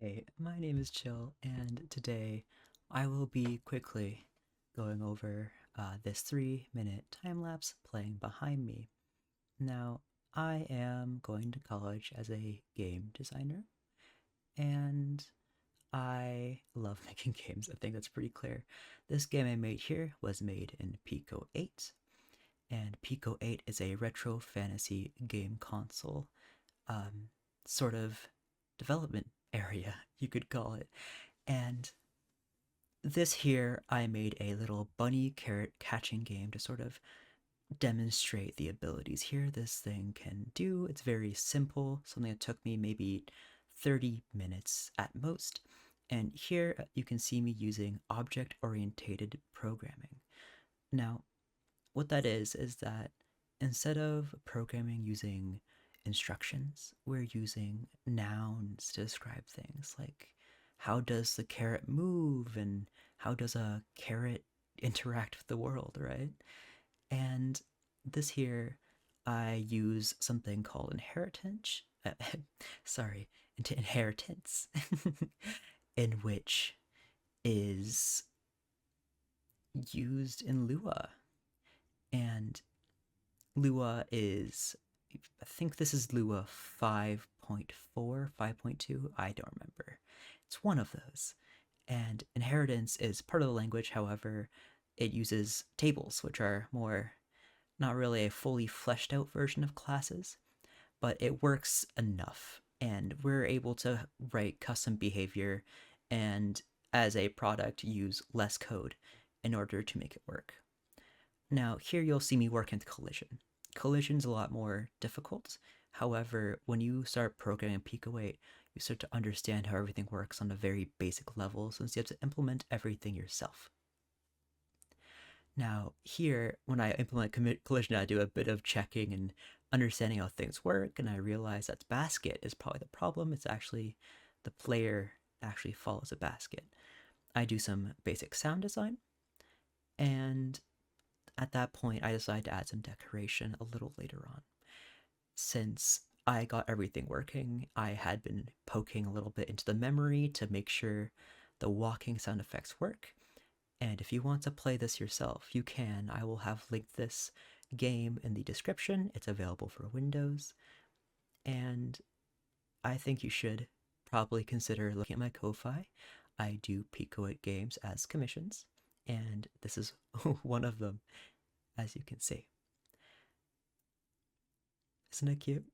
Hey, my name is Chill, and today I will be quickly going over this 3-minute time lapse playing behind me. Now, I am going to college as a game designer, and I love making games. I think that's pretty clear. This game I made here was made in Pico8, and Pico8 is a retro fantasy game console um, sort of development area, you could call it. And this here, I made a little bunny carrot catching game to sort of demonstrate the abilities here this thing can do. It's very simple, something that took me maybe 30 minutes at most. And here you can see me using object-oriented programming. Now, what that is that instead of programming using instructions, we're using nouns to describe things like how does the carrot move and how does a carrot interact with the world, right? And this here, I use something called inheritance. Sorry, into inheritance, in which is used in Lua. And Lua is, I think this is Lua 5.4, 5.2, I don't remember. It's one of those. And inheritance is part of the language, however, it uses tables, which are more not really a fully fleshed out version of classes, but it works enough. And we're able to write custom behavior and, as a product, use less code in order to make it work. Now, here you'll see me work with collision. Collision's a lot more difficult. However, when you start programming Pico8, you start to understand how everything works on a very basic level since you have to implement everything yourself. Now, here, when I implement collision, I do a bit of checking and understanding how things work, and I realize that basket is probably the problem. It's actually the player actually follows a basket. I do some basic sound design, and at that point, I decide to add some decoration a little later on. Since I got everything working, I had been poking a little bit into the memory to make sure the walking sound effects work. And if you want to play this yourself, you can. I will have linked this game in the description. It's available for Windows. And I think you should probably consider looking at my Ko-Fi. I do Pico8 games as commissions, and this is one of them, as you can see. Isn't it cute?